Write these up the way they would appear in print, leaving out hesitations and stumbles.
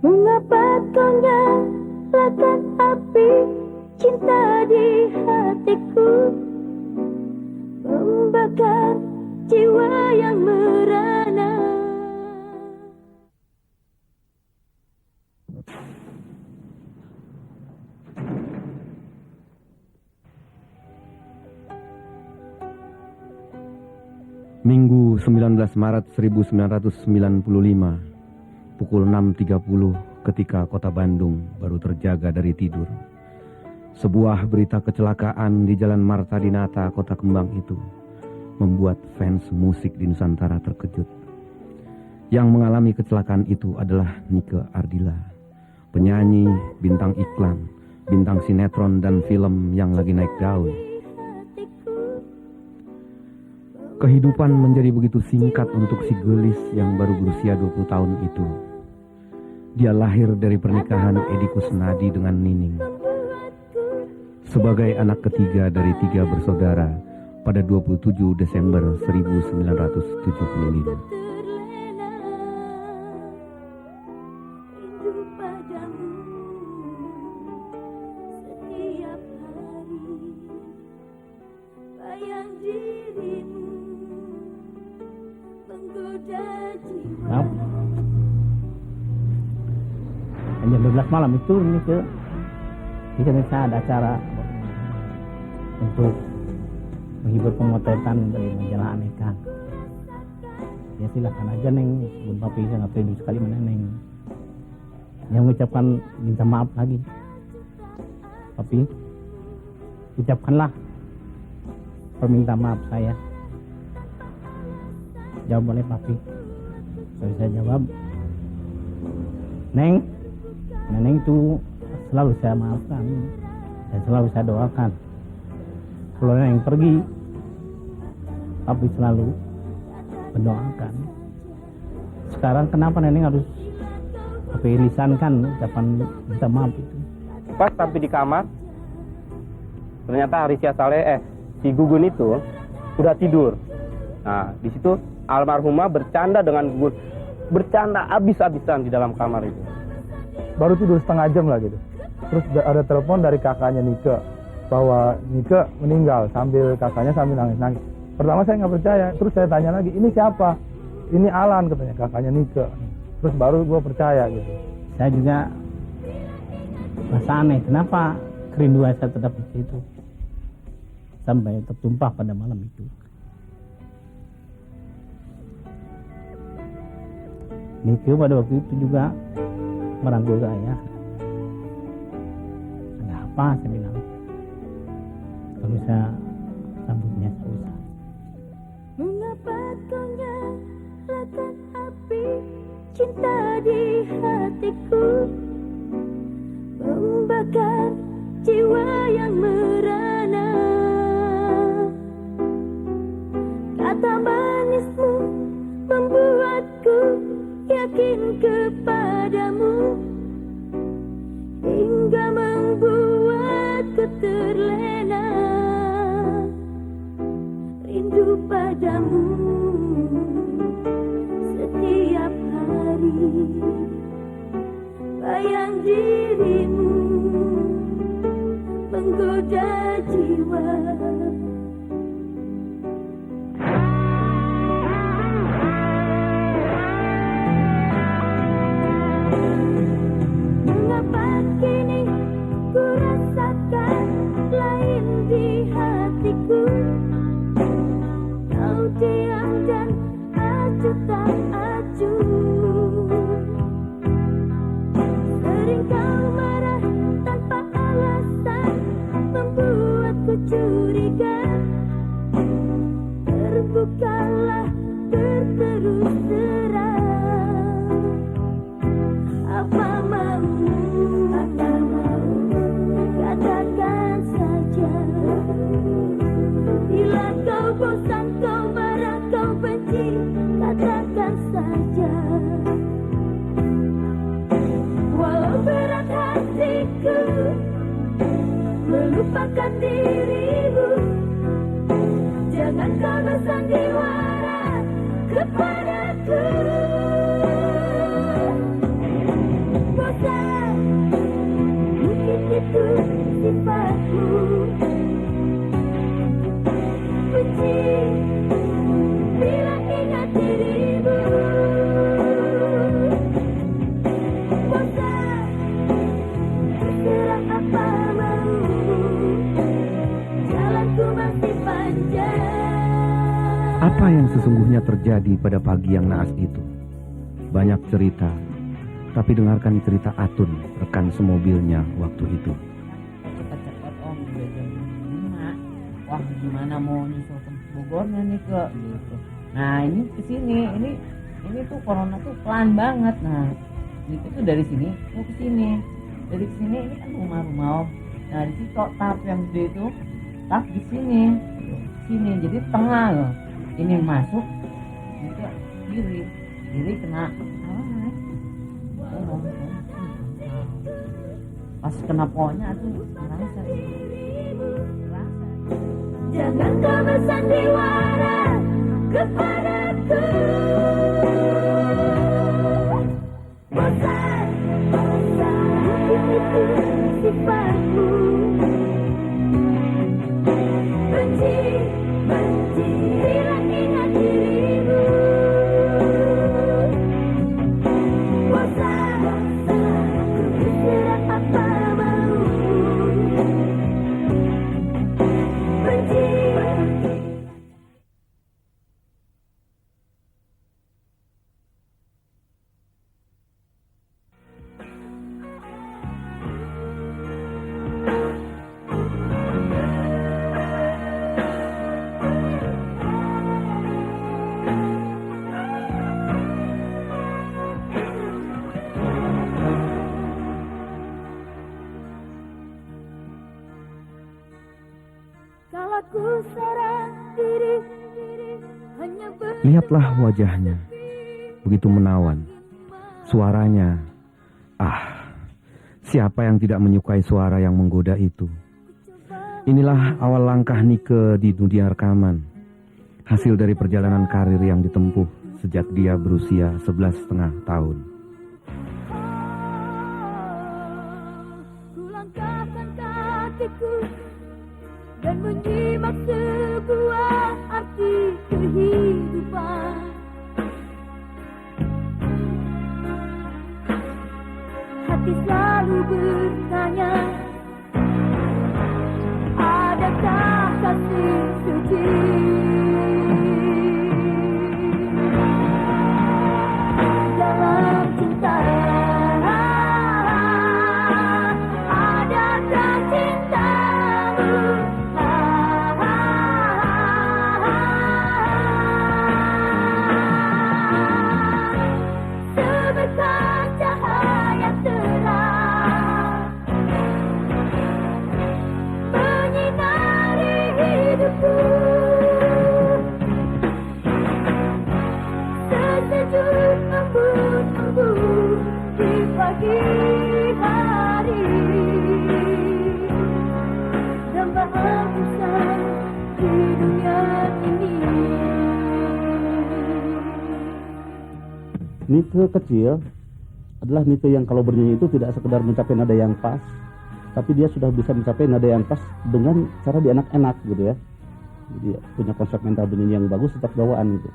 Mengapa kau nyalakan api cinta di hatiku, membakar jiwa yang merana. Minggu 19 Maret 1995, pukul 6.30 ketika kota Bandung baru terjaga dari tidur. Sebuah berita kecelakaan di Jalan Marta Dinata, Kota Kembang itu membuat fans musik di Nusantara terkejut. Yang mengalami kecelakaan itu adalah Nike Ardila, penyanyi, bintang iklan, bintang sinetron dan film yang lagi naik daun. Kehidupan menjadi begitu singkat untuk si gelis yang baru berusia 20 tahun itu. Dia lahir dari pernikahan Edi Kusnadi dengan Nining. Sebagai anak ketiga dari 3 bersaudara pada 27 Desember 1975. Jam 12 malam itu ini ke Indonesia ada acara untuk menghibur pemotretan dari majalah Aneka. Ya silakan aja Neng, sebelum papi saya nggak pede sekali mana Neng. Yang mengucapkan minta maaf lagi. Papi, ucapkanlah permintaan maaf saya. Jawab oleh papi. Saya jawab, Neng, Neneng itu selalu saya maafkan dan selalu saya doakan. Kalau Neneng pergi, papi selalu mendoakan. Sekarang kenapa Neneng harus papi lisankan ucapan minta maaf itu? Pas sampai di kamar, ternyata Arisya Saleh, si Gugun itu udah tidur. Nah, di situ almarhumah bercanda dengan Gugun, bercanda abis-abisan di dalam kamar itu. Baru tidur setengah jam lah gitu. Terus ada telepon dari kakaknya Nike bahwa Nike meninggal sambil nangis-nangis. Pertama saya nggak percaya, terus saya tanya lagi, ini siapa? Ini Alan katanya, kakaknya Nike. Terus baru gue percaya gitu. Saya juga merasa aneh, kenapa kerinduan saya tetap di situ sampai tertumpah pada malam itu. Nike pada waktu itu juga merangkul saya. Ada apa? Saya bilang. Kalau saya sambutnya susah. Mengapa kau nyalakan api cinta di hatiku, membakar jiwa yang merana. Kata manismu membuatku yakin kepadamu, hingga membuatku terlena rindu padamu setiap hari. Bayang dirimu menggoda jiwa. Mengapa kini ku rasakan lain di hatiku? Kau diam dan acuh tak acuh. Sering kau marah tanpa alasan, membuatku curiga. Terbukalah berterus terang. Apa maumu, katakan saja. Bila kau bosan, kau marah, kau benci, katakan saja. Walau berat hatiku lupakan dirimu. Jangan kau bersandiwara kepadaku. Bosan, mungkin itu sifatmu. Benci bila ingat dirimu. Bosan, terserah apa maumu. Jalanku masih panjang. Apa yang sesungguhnya terjadi pada pagi yang naas itu? Banyak cerita, tapi dengarkan cerita Atun, rekan semobilnya waktu itu. Cepat-cepat om, udah jam 5. Wah gimana mau nyusul ke Bogornya nih ke gitu. Nah ini kesini, ini tuh corona tuh pelan banget. Nah itu tuh dari sini mau ke sini, dari sini ini kan rumah-rumah om. Nah di situ tahap yang gede itu, tahap di sini, jadi tengah loh. Ini masuk, ini ke kiri kena apa? Pas kena pohonnya tuh ngerasa. Jangan kau bersandiwara kepadaku. Bosan, mungkin itu sifatmu. Benci bila ingat dirimu. Bosan, terserah apa maumu. Benci. Kalau ku serah diri hanya Lihatlah wajahnya, begitu menawan. Suaranya, siapa yang tidak menyukai suara yang menggoda itu? Inilah awal langkah Nike di dunia rekaman. Hasil dari perjalanan karir yang ditempuh sejak dia berusia 11,5 tahun. ku langkahkan kakiku dan menyimak sebuah arti kehidupan. Hati selalu bertanya, adakah kasih suci dalam cinta? Adakah cintamu sebesar cahaya terang menyinari hidupku, sesejuk embun-embun di pagi hari, dan bahagia di dunia ini. Nike kecil adalah Nike yang kalau bernyanyi itu tidak sekedar mencapai nada yang pas, tapi dia sudah bisa mencapai nada yang pas dengan cara enak gitu ya. Jadi punya konsep mental bernyanyi yang bagus, tetap bawaan gitu.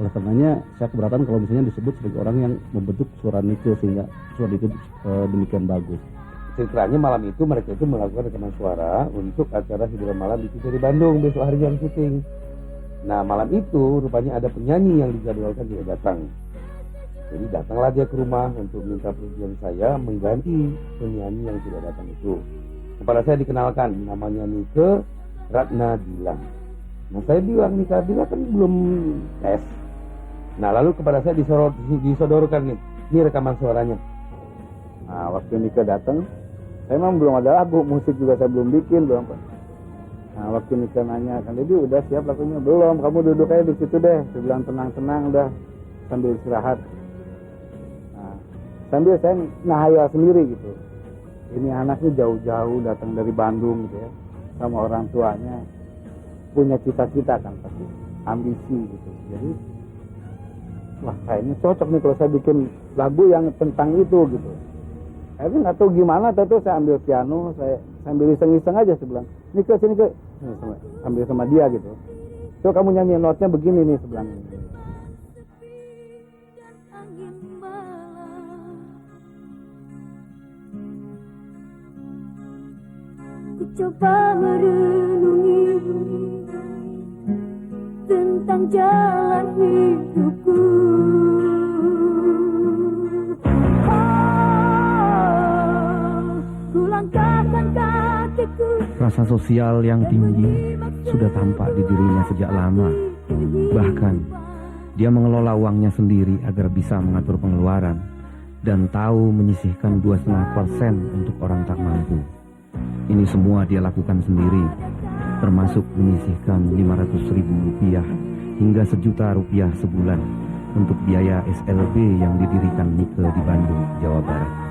Oleh karenanya saya keberatan kalau misalnya disebut sebagai orang yang membentuk suara Nike sehingga suara itu demikian bagus. Ceritanya malam itu mereka itu melakukan rekaman suara untuk acara hiburan malam di TV di Bandung besok hari yang syuting. Nah malam itu rupanya ada penyanyi yang dijadwalkan tidak datang. Jadi datanglah dia ke rumah untuk minta persetujuan saya mengganti penyanyi yang tidak datang itu. Kepada saya dikenalkan namanya Nike Ratnadila. Nah saya bilang Nike Ratnadila kan belum tes. Nah lalu kepada saya disodorkan nih, ini rekaman suaranya. Nah waktu Nike datang, saya memang belum ada lagu, musik juga saya belum bikin, belum. Nah waktu Nike nanya, kan Dedi udah siap lagunya? Belum, kamu duduk aja di situ deh. Saya bilang tenang-tenang udah sambil istirahat. Sambil saya ngahayal sendiri gitu. ini anaknya jauh-jauh datang dari Bandung gitu ya, sama orang tuanya punya cita-cita kan pasti, ambisi gitu. Jadi wah kayaknya cocok nih kalau saya bikin lagu yang tentang itu gitu. Tapi nggak tahu gimana, tentu saya ambil piano, saya sambil iseng-iseng aja, saya bilang, ini ke sini ke, sambil sama dia gitu. So kamu nyanyi notnya begini nih, sebelah ini. Angin malam, ku coba merenungi tentang jalan hidupku. Ku langkahkan kakiku. Rasa sosial yang tinggi sudah tampak di dirinya sejak lama. Bahkan, dia mengelola uangnya sendiri agar bisa mengatur pengeluaran dan tahu menyisihkan 2,5% untuk orang tak mampu. Ini semua dia lakukan sendiri, termasuk menyisihkan Rp500.000 hingga Rp1.000.000 sebulan untuk biaya SLB yang didirikan Nike di Bandung, Jawa Barat.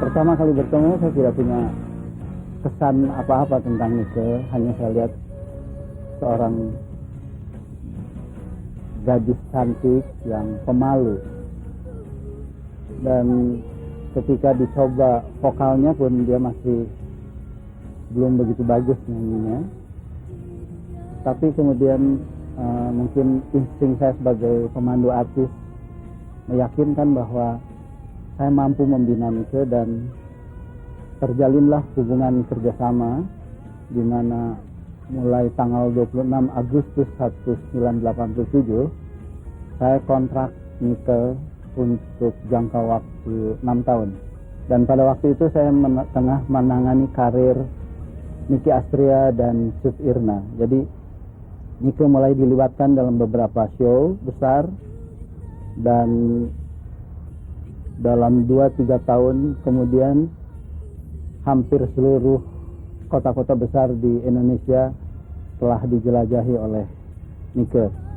Pertama kali bertemu saya tidak punya kesan apa-apa tentang Nike, hanya saya lihat seorang gadis cantik yang pemalu, dan ketika dicoba vokalnya pun dia masih belum begitu bagus nyanyinya. Tapi kemudian mungkin insting saya sebagai pemandu artis meyakinkan bahwa saya mampu membina Nike, dan terjalinlah hubungan kerjasama di mana mulai tanggal 26 Agustus 1987 saya kontrak Nike untuk jangka waktu 6 tahun. Dan pada waktu itu saya tengah menangani karir Niki Astria dan Cut Irna. Jadi Nike mulai dilibatkan dalam beberapa show besar, dan dalam 2-3 tahun kemudian hampir seluruh kota-kota besar di Indonesia telah dijelajahi oleh Nike.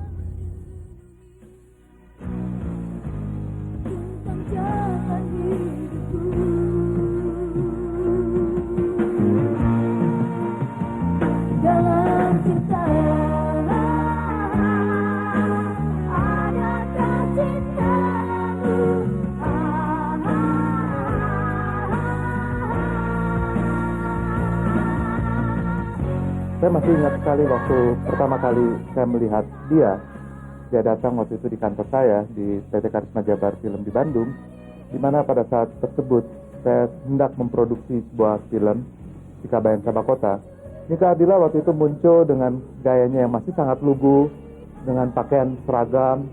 Saya masih ingat sekali waktu pertama kali saya melihat dia datang waktu itu di kantor saya di PT Karisma Jabar Film di Bandung, di mana pada saat tersebut saya hendak memproduksi sebuah film di Kabayan Sabakota. Nika Ardila waktu itu muncul dengan gayanya yang masih sangat lugu, dengan pakaian seragam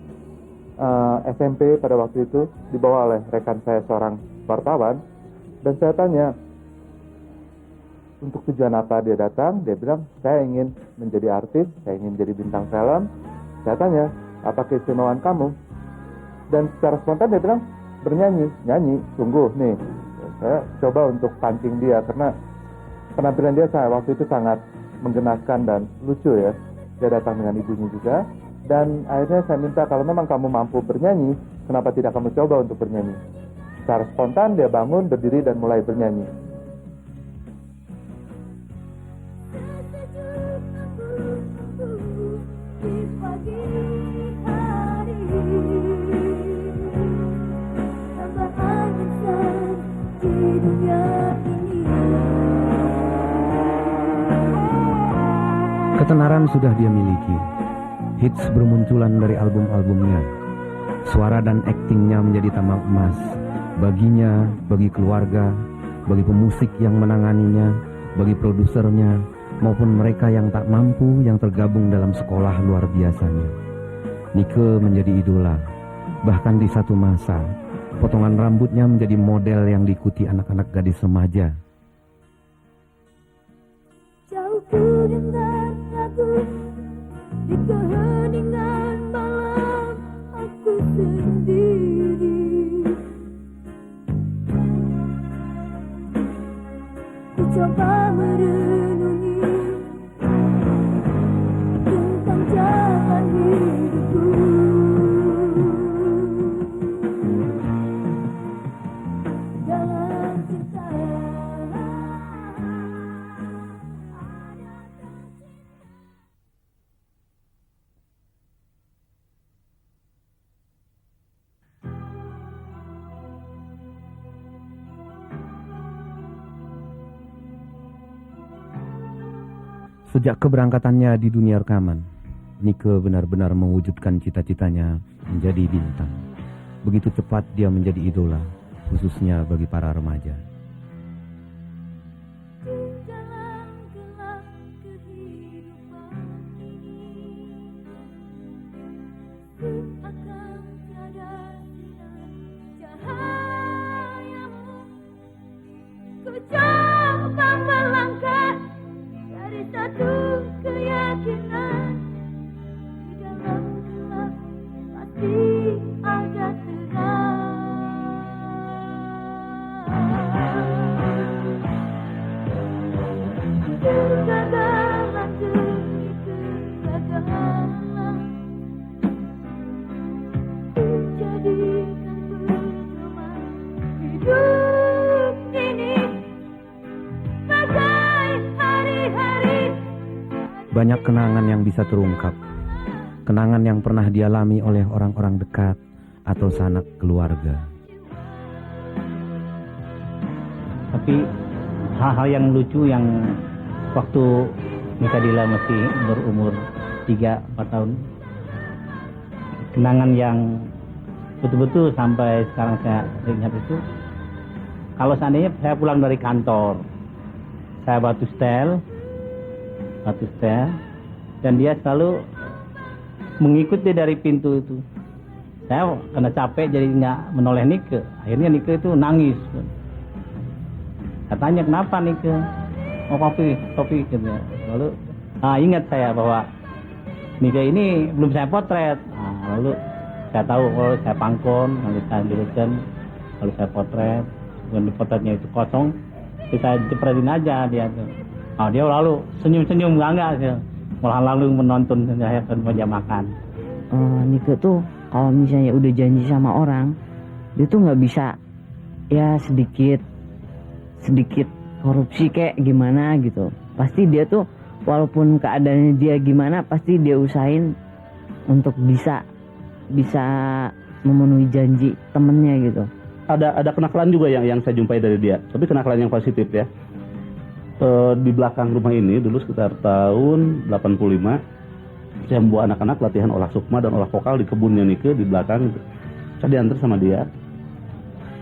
SMP pada waktu itu, dibawa oleh rekan saya seorang wartawan, dan saya tanya untuk tujuan apa dia datang. Dia bilang, saya ingin menjadi artis, saya ingin menjadi bintang film. Saya tanya, apa keistimewaan kamu? Dan secara spontan dia bilang, bernyanyi. Nyanyi, sungguh nih. Saya coba untuk pancing dia, karena penampilan dia waktu itu sangat menggenaskan dan lucu ya. Dia datang dengan ibunya juga. Dan akhirnya saya minta, kalau memang kamu mampu bernyanyi, kenapa tidak kamu coba untuk bernyanyi? Secara spontan dia bangun, berdiri, dan mulai bernyanyi. Ketenaran sudah dia miliki. Hits bermunculan dari album-albumnya. Suara dan aktingnya menjadi tambang emas. Baginya, bagi keluarga, bagi pemusik yang menanganinya, bagi produsernya, maupun mereka yang tak mampu yang tergabung dalam sekolah luar biasanya. Nike menjadi idola. Bahkan di satu masa, potongan rambutnya menjadi model yang diikuti anak-anak gadis remaja. Jauh ku dengar lagu di keheningan malam aku sendiri. Ku coba merenungi tentang jalan hidupku. Dalam cinta Sejak keberangkatannya di dunia rekaman, Nike benar-benar mewujudkan cita-citanya menjadi bintang. Begitu cepat dia menjadi idola, khususnya bagi para remaja. dalam gelap kehidupan ini seakan tiada sinar cahayamu. Ku coba melangkah dari satu keyakinan, di dalam gelap pasti ada terang. Kegagalan demi kegagalan dijadikan pedoman hidup ini. Bagai hari-hari Banyak kenangan yang bisa terungkap. Kenangan yang pernah dialami oleh orang-orang dekat atau sanak keluarga. Tapi hal-hal yang lucu yang waktu Mika Dila masih berumur 3-4 tahun, kenangan yang betul-betul sampai sekarang saya ingat itu, kalau seandainya saya pulang dari kantor, saya batu setel, dan dia selalu mengikuti dari pintu itu. Saya karena capek jadi nggak menoleh Nike, akhirnya Nike itu nangis. Katanya kenapa Nike? Oh kopi gitu. Lalu ingat saya bahwa Nike ini belum saya potret. Lalu saya tahu kalau saya pangkon, lalu saya julukan, lalu saya potret. Bukan di potretnya itu kosong, kita jepretin aja dia tuh. Dia lalu senyum-senyum enggak sih. Malah lalu menonton saya ke meja makan. Nike tuh kalau misalnya udah janji sama orang, dia tuh nggak bisa ya sedikit korupsi kayak gimana gitu. Pasti dia tuh walaupun keadaannya dia gimana, pasti dia usahain untuk bisa memenuhi janji temennya gitu. Ada kenakalan juga yang saya jumpai dari dia, tapi kenakalan yang positif ya. Di belakang rumah ini dulu sekitar tahun 85 saya membawa anak-anak latihan olah sukma dan olah vokal di kebunnya Nike di belakang. Saya diantar sama dia.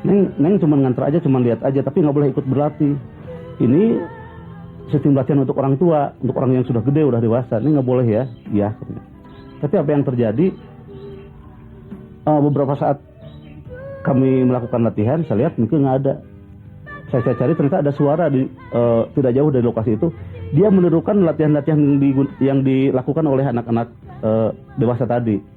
Neng cuma nganter aja, cuma lihat aja, tapi nggak boleh ikut berlatih. Ini sistem latihan untuk orang tua, untuk orang yang sudah gede, udah dewasa. Ini nggak boleh ya. Iya. Tapi apa yang terjadi? Beberapa saat kami melakukan latihan, saya lihat Nike nggak ada. Saya cari, ternyata ada suara tidak jauh dari lokasi itu. Dia menirukan latihan-latihan yang dilakukan oleh anak-anak dewasa tadi.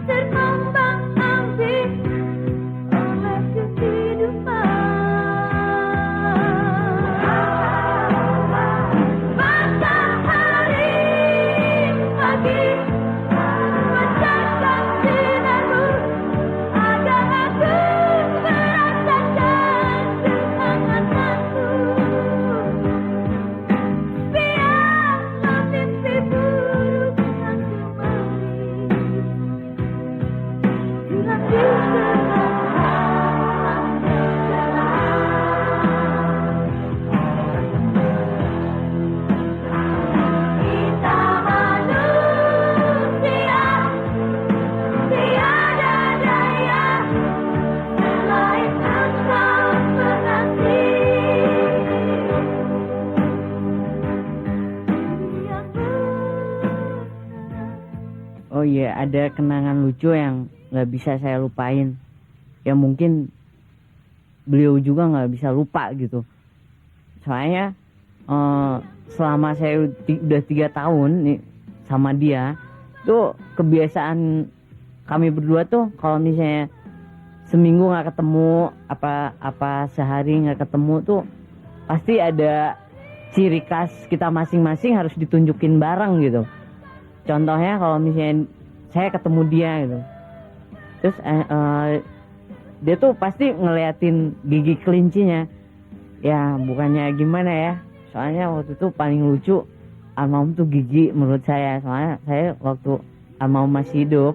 terkembang ambing oleh kehidupan. Oh iya, ada kenangan lucu yang nggak bisa saya lupain. Ya mungkin beliau juga nggak bisa lupa gitu. Soalnya selama saya udah 3 tahun nih sama dia, tuh kebiasaan kami berdua tuh kalau misalnya seminggu nggak ketemu, apa sehari nggak ketemu tuh pasti ada ciri khas kita masing-masing harus ditunjukin bareng gitu. Contohnya kalau misalnya saya ketemu dia gitu, terus dia tuh pasti ngeliatin gigi kelincinya. Ya bukannya gimana ya, soalnya waktu itu paling lucu almarhum tuh gigi menurut saya. Soalnya saya waktu almarhum masih hidup,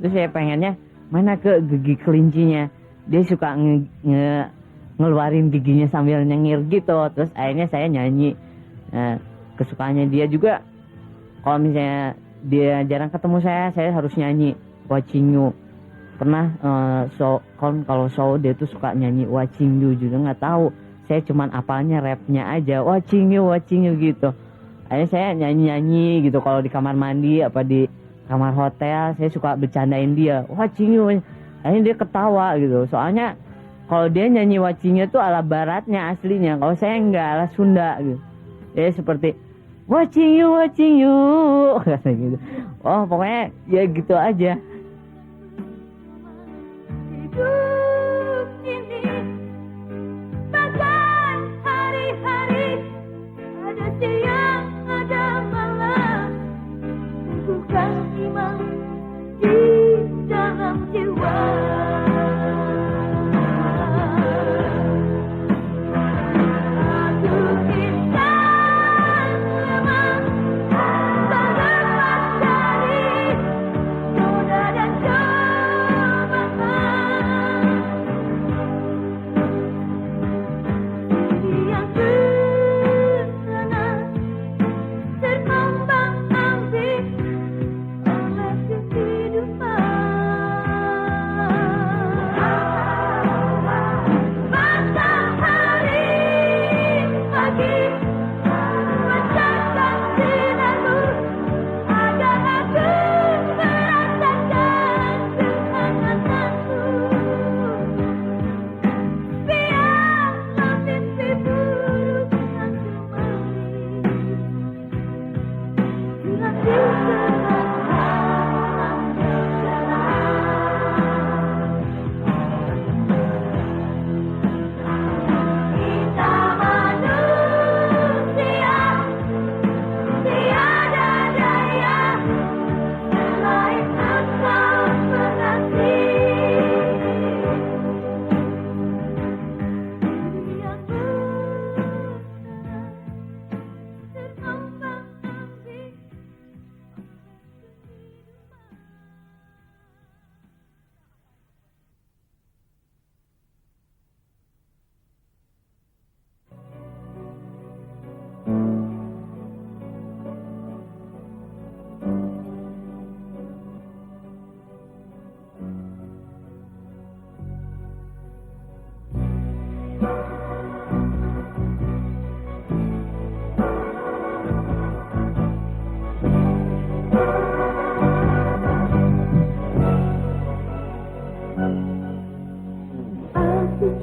terus saya pengennya mana ke gigi kelincinya. Dia suka ngeluarin giginya sambil nyengir gitu. Terus akhirnya saya nyanyi. Nah, kesukaannya dia juga, kalau misalnya dia jarang ketemu saya harus nyanyi Watching You. Pernah kalau show dia tuh suka nyanyi Watching You juga, nggak tahu. Saya cuman apalnya rapnya aja, Watching You gitu. Akhirnya saya nyanyi gitu kalau di kamar mandi apa di kamar hotel. Saya suka bercandain dia Watching You. Akhirnya dia ketawa gitu. Soalnya kalau dia nyanyi Watching You tuh ala baratnya aslinya, kalau saya enggak, ala Sunda gitu. Jadi seperti Watching You kata gitu. Oh pokoknya ya gitu aja. Hidup ini bagai hari-hari, ada siang, ada malam. Teguhkan iman di dalam jiwa.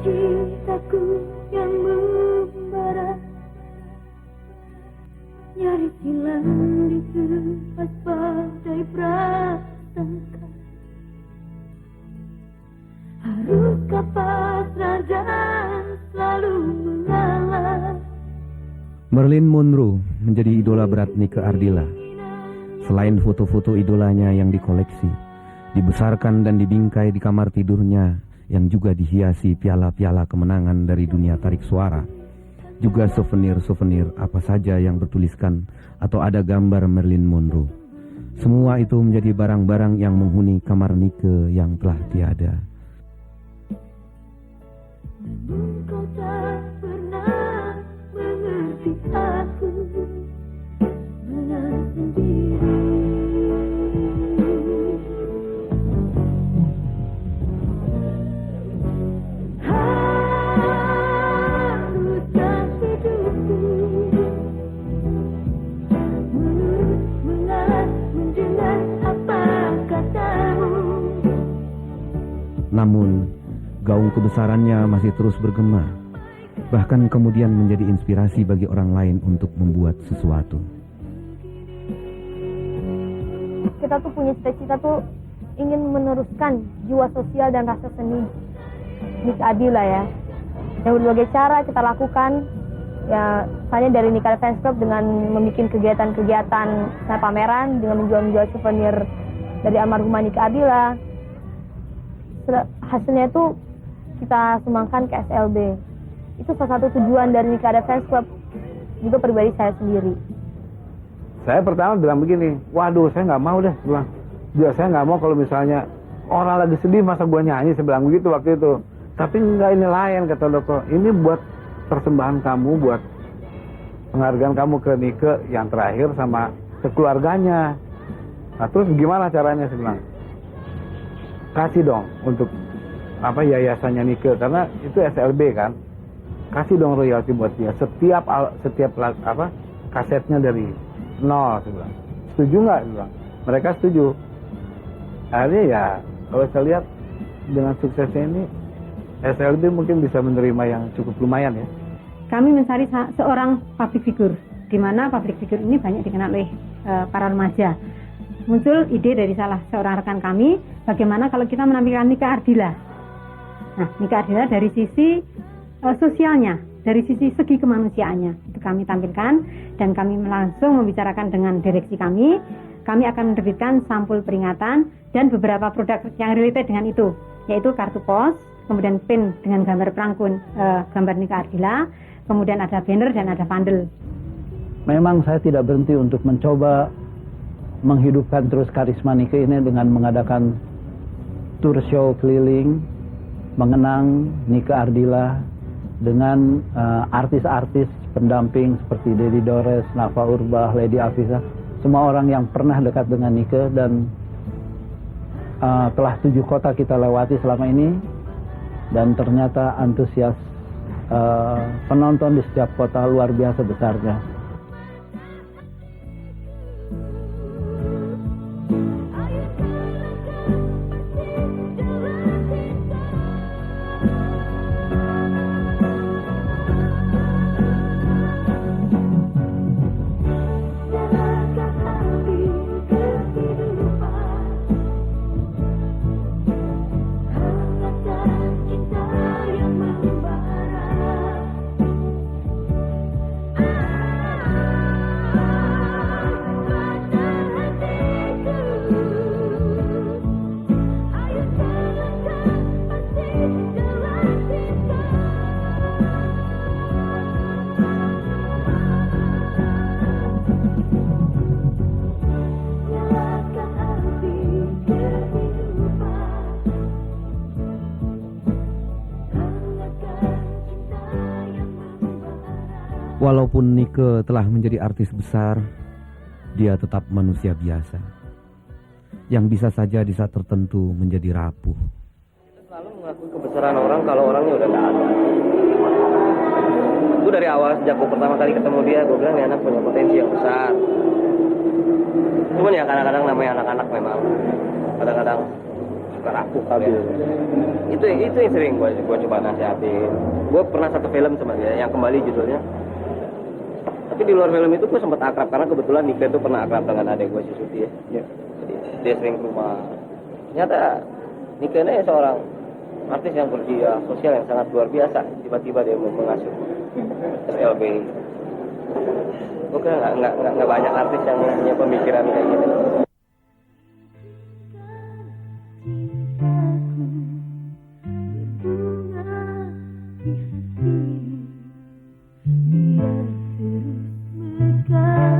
Cintaku yang membara, nyaris hilang di kepas badai prasangka. Haruskah pasrah dan selalu mengalah? Marilyn Monroe menjadi idola berat Nike Ardilla. Selain foto-foto idolanya yang dikoleksi, dibesarkan dan dibingkai di kamar tidurnya yang juga dihiasi piala-piala kemenangan dari dunia tarik suara. Juga souvenir-souvenir apa saja yang bertuliskan atau ada gambar Marilyn Monroe. Semua itu menjadi barang-barang yang menghuni kamar Nike yang telah tiada. Namun kau tak pernah mengerti aku, menang sendiri. Haruskah hidupku menurut, mendengar apa Namun, gaung kebesarannya masih terus bergema, bahkan kemudian menjadi inspirasi bagi orang lain untuk membuat sesuatu. Kita tuh punya cita-cita tuh ingin meneruskan jiwa sosial dan rasa seni Nika Ardila ya. Dengan berbagai cara kita lakukan, ya misalnya dari Nika Fans Club dengan membuat kegiatan-kegiatan pameran, dengan menjual souvenir dari almarhumah Nika Ardila. Hasilnya itu kita sumbangkan ke SLB. Itu salah satu tujuan dari Nika Fans Club, juga pribadi saya sendiri. Saya pertama bilang begini, waduh saya nggak mau deh, bilang. Ya, saya nggak mau kalau misalnya orang lagi sedih masa gua nyanyi, saya bilang begitu waktu itu. Tapi enggak, ini lain, kata Doko. Ini buat persembahan kamu, buat penghargaan kamu ke Nike yang terakhir sama keluarganya. Nah terus gimana caranya, saya bilang. Kasih dong untuk yayasannya Nike, karena itu SLB kan. Kasih dong royalti buat dia setiap kasetnya dari nol, saya bilang. Setuju nggak, saya bilang. Mereka setuju. Akhirnya ya, kalau saya lihat dengan suksesnya ini, SLB mungkin bisa menerima yang cukup lumayan ya. Kami mencari seorang public figure, di mana public figure ini banyak dikenal oleh para remaja. Muncul ide dari salah seorang rekan kami, bagaimana kalau kita menampilkan Nika Ardila. Nah, Nika Ardila dari sisi sosialnya, dari sisi segi kemanusiaannya, itu kami tampilkan, dan kami langsung membicarakan dengan direksi kami. Kami akan menerbitkan sampul peringatan dan beberapa produk yang related dengan itu, yaitu kartu pos, kemudian pin dengan gambar perangkun, gambar Nika Ardila, kemudian ada banner dan ada bundle. Memang saya tidak berhenti untuk mencoba menghidupkan terus karisma Nike ini dengan mengadakan tour show keliling, mengenang Nika Ardila dengan artis-artis pendamping seperti Dedi Dores, Nafa Urbah, Lady Afisa, semua orang yang pernah dekat dengan Nike, dan telah 7 kota kita lewati selama ini, dan ternyata antusias penonton di setiap kota luar biasa besarnya. Walaupun Nike telah menjadi artis besar, dia tetap manusia biasa, yang bisa saja di saat tertentu menjadi rapuh. Kita selalu mengakui kebesaran orang kalau orangnya udah nggak ada. Itu dari awal, sejak gue pertama kali ketemu dia, gue bilang anak punya potensi yang besar. Cuman ya kadang-kadang namanya anak-anak memang kadang-kadang suka rapuh kali. Itu yang sering gue coba nasihatin. Gue pernah satu film sama dia yang Kembali judulnya. Tapi di luar film itu gue sempat akrab karena kebetulan Nika itu pernah akrab dengan adik gue si Suti ya. Jadi dia sering ke rumah. Ternyata Nika ini seorang artis yang berjiwa sosial yang sangat luar biasa. Tiba-tiba dia mengasuh SLB. Gue kira nggak banyak artis yang punya pemikiran kayak gitu. Semoga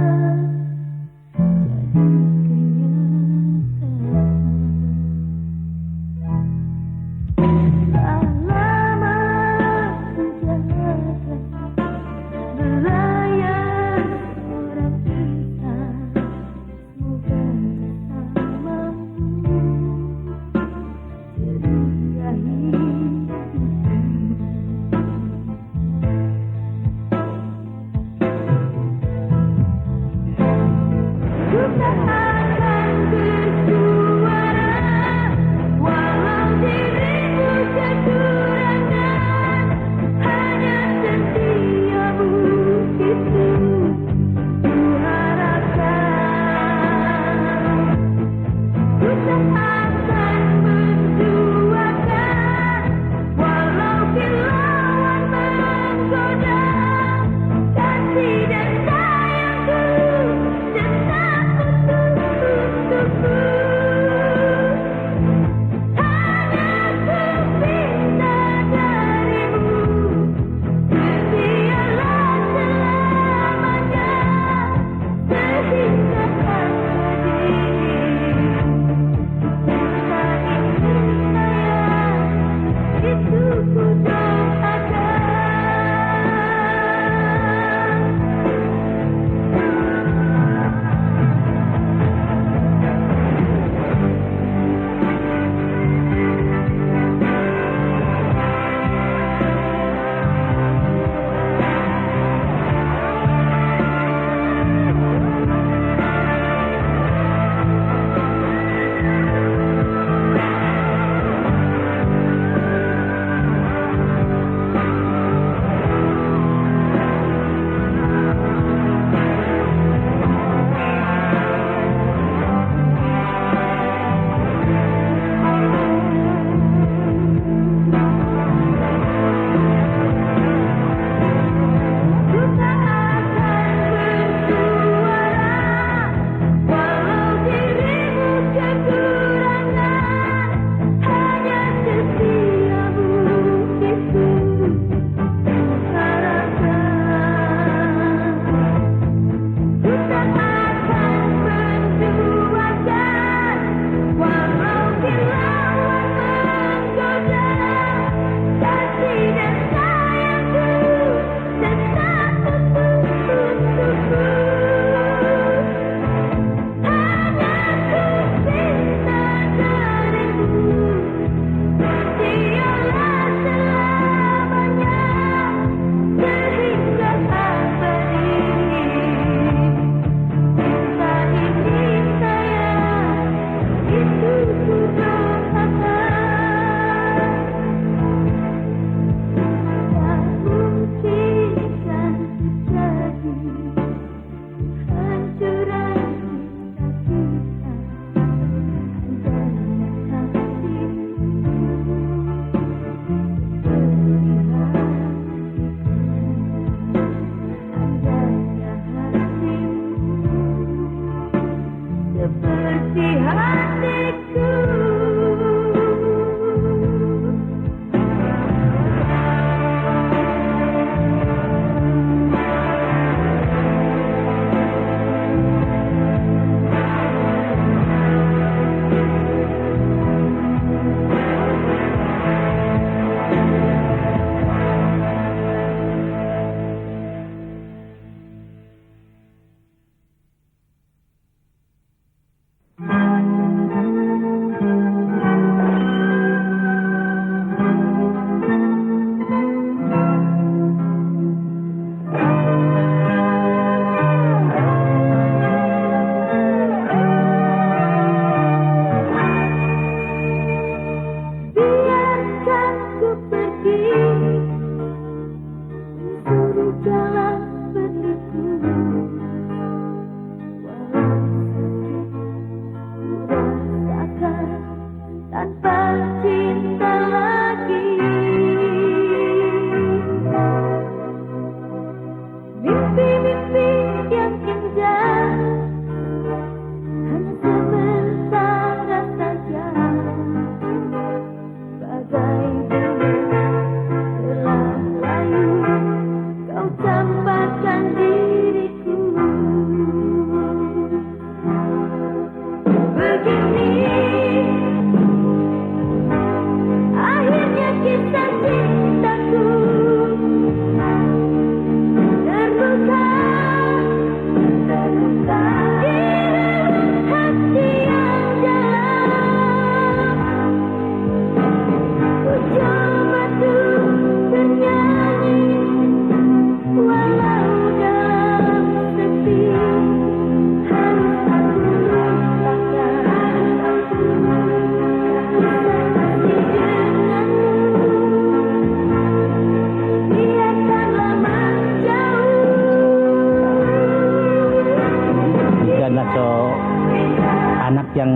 yang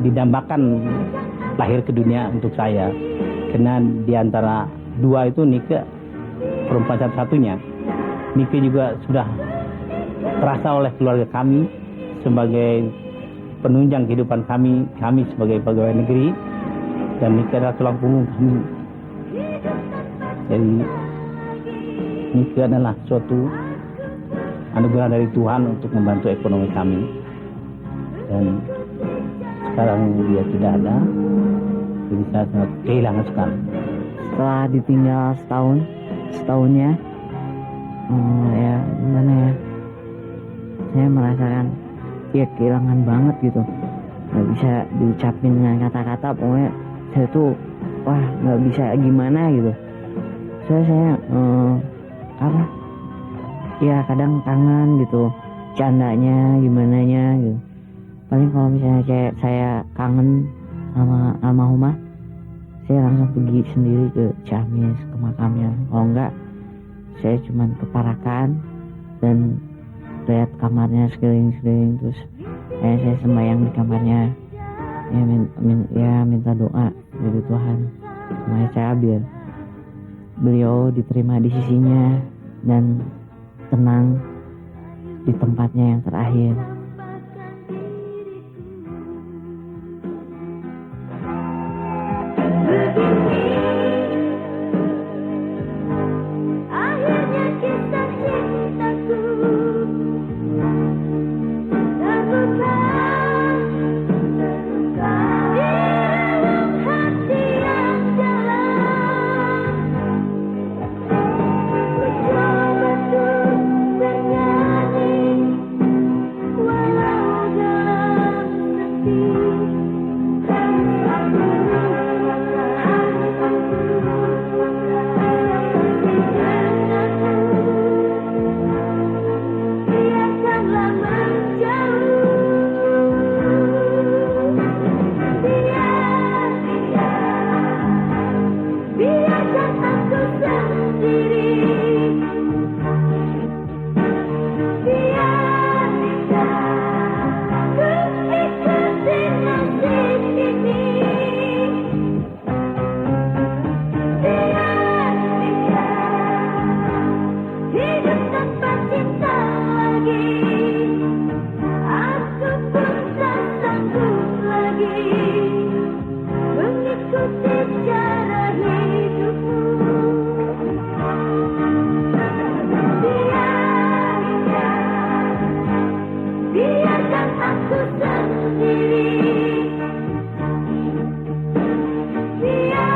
didambakan lahir ke dunia untuk saya. Karena di antara dua itu Nike perempuan satu-satunya. Nike juga sudah terasa oleh keluarga kami sebagai penunjang kehidupan kami sebagai pegawai negeri, dan Nike adalah tulang punggung kami. Jadi Nike adalah suatu anugerah dari Tuhan untuk membantu ekonomi kami, dan sekarang dia tidak ada, jadi saya sangat kehilangan sekali. Setelah ditinggal setahunnya, ya gimana ya, saya merasakan ya kehilangan banget gitu, nggak bisa diucapin dengan kata-kata. Pokoknya saya tuh wah nggak bisa gimana gitu. Saya apa ya, kadang kangen gitu candanya gimana nya gitu. Paling kalau misalnya kayak saya kangen sama almarhumah, saya langsung pergi sendiri ke Ciamis, ke makamnya. Kalau enggak, saya cuman ke Parakan dan lihat kamarnya sekeliling-sekeliling, terus saya sembahyang di kamarnya, ya minta doa dari Tuhan sama saya biar beliau diterima di sisinya dan tenang di tempatnya yang terakhir. Akhirnya kisah cintaku terbuka di relung hati yang dalam. Ku coba untuk bernyanyi walau dalam sepi. Biarkanlah menjauh, biarkan aku sendiri, biar ku ikuti nasib ini. Hidup tanpa cinta lagi, aku pun tak sanggup lagi mengikuti cara hidupmu. Biarkan aku sendiri, biar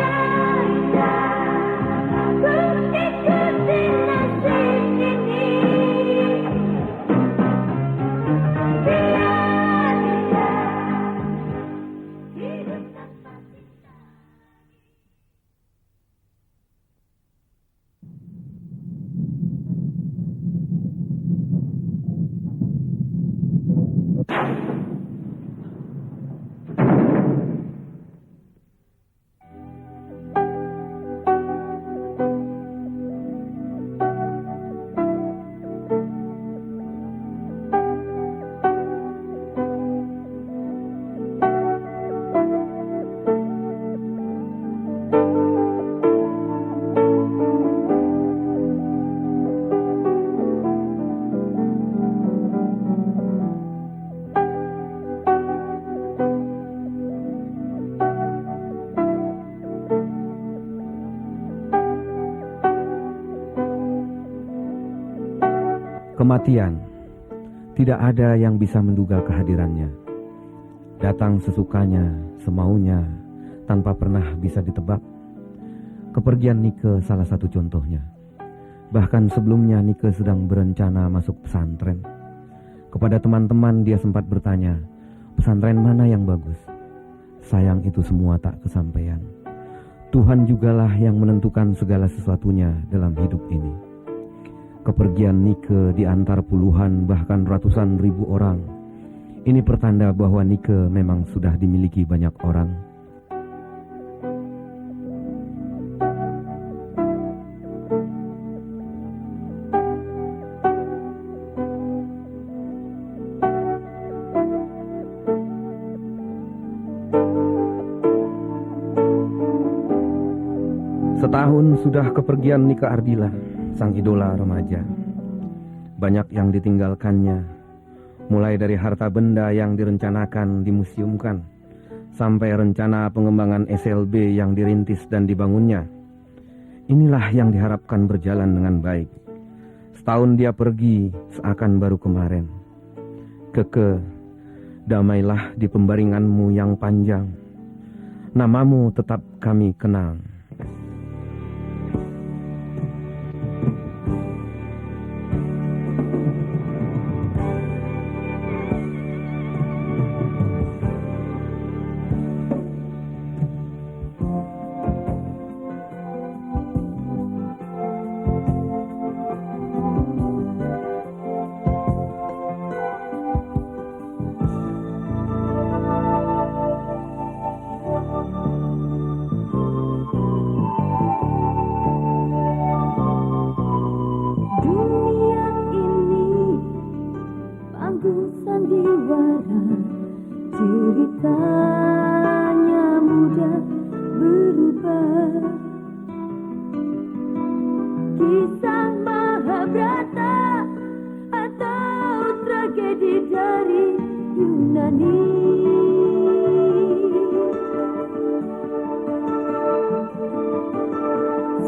ku ikuti nasib ini. Biar hidup tanpa cinta. Kematian, tidak ada yang bisa menduga kehadirannya. Datang sesukanya, semaunya, tanpa pernah bisa ditebak. Kepergian Nike salah satu contohnya. Bahkan sebelumnya Nike sedang berencana masuk pesantren. Kepada teman-teman dia sempat bertanya, pesantren mana yang bagus? Sayang itu semua tak kesampaian. Tuhan jugalah yang menentukan segala sesuatunya dalam hidup ini. Kepergian Nike di antar puluhan bahkan ratusan ribu orang, ini pertanda bahwa Nike memang sudah dimiliki banyak orang. Setahun sudah kepergian Nika Ardila, sang idola remaja. Banyak yang ditinggalkannya, mulai dari harta benda yang direncanakan dimuseumkan, sampai rencana pengembangan SLB yang dirintis dan dibangunnya. Inilah yang diharapkan berjalan dengan baik. Setahun dia pergi, seakan baru kemarin. Keke, damailah di pembaringanmu yang panjang. Namamu tetap kami kenang. Dunia ini panggung sandiwara, ceritanya mudah berubah. Kisah Mahabharata atau tragedi dari Yunani.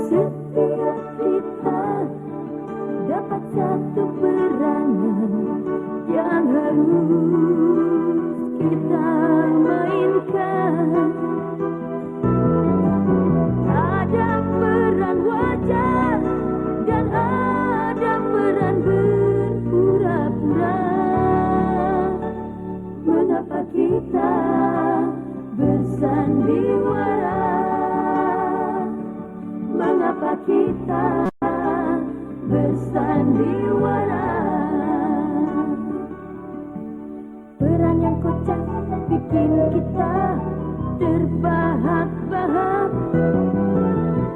Setiap kita dapat satu peranan yang harus kita mainkan. Ada peran wajah dan ada peran berpura-pura. Mengapa kita bersandiwara? Mengapa kita bersandiwara? Peran yang kocak bikin kita terbahak-bahak.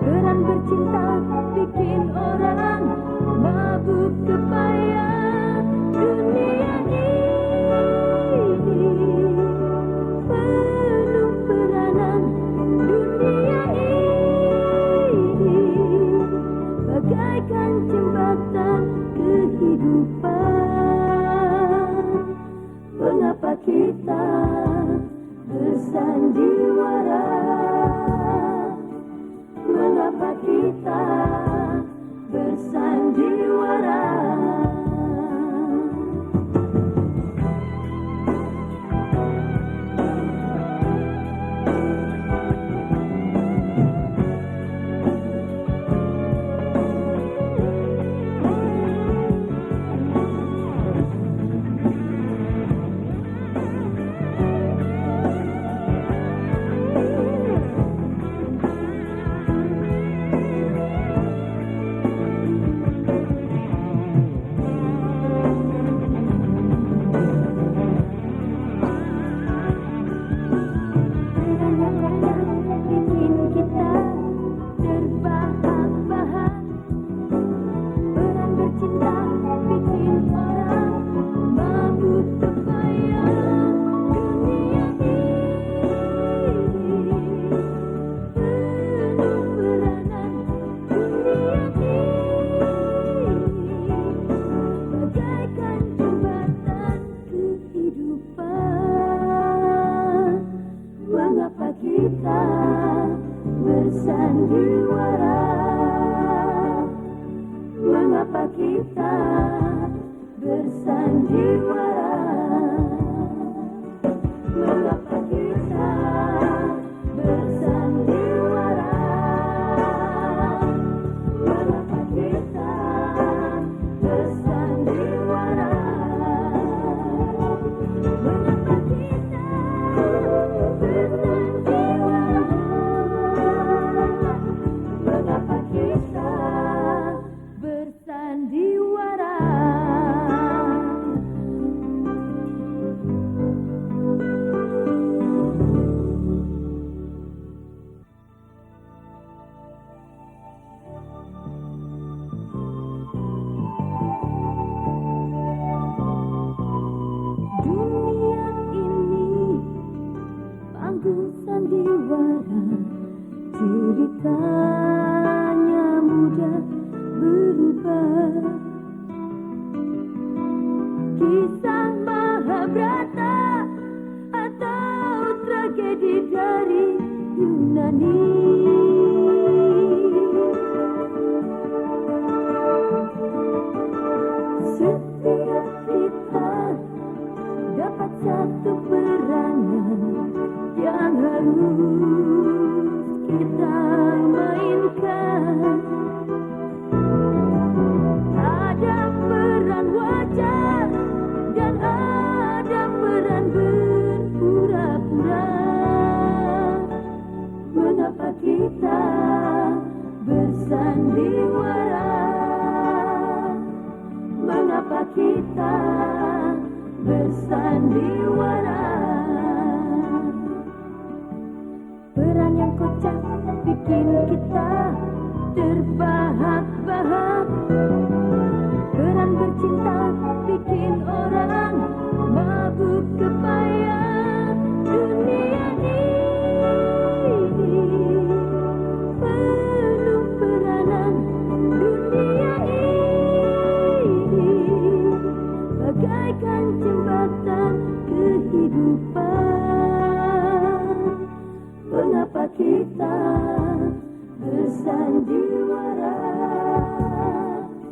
Peran bercinta bikin orang mabuk kepayang. Dunia ini penuh peranan. Dunia ini bagaikan jembatan kehidupan. Mengapa kita bersandiwara? Mengapa kita bersandiwara? Bikin kita terbahak-bahak. Peran bercinta bikin orang mabuk kepayang. Dunia ini penuh peranan. Dunia ini bagaikan jembatan kehidupan. Mengapa kita bersandiwara? Mengapa kita bersandiwara? Mengapa kita bersandiwara? Mengapa kita bersandiwara? Mengapa kita mengapa kita bersandiwara? Ceritanya mudah berubah, kisah Mahabharata atau tragedi dari Yunani. Setiap kita dapat satu peranan yang harus kita mainkan. Ada peran wajar dan ada peran berpura-pura. Mengapa kita bersandiwara? Mengapa kita bersandiwara? Peran yang kocak bikin kita terbahak-bahak. Peran bercinta bikin orang mabuk kepayang. Dunia ini penuh peranan. Dunia ini bagaikan jembatan kehidupan. Mengapa kita bersandiwara?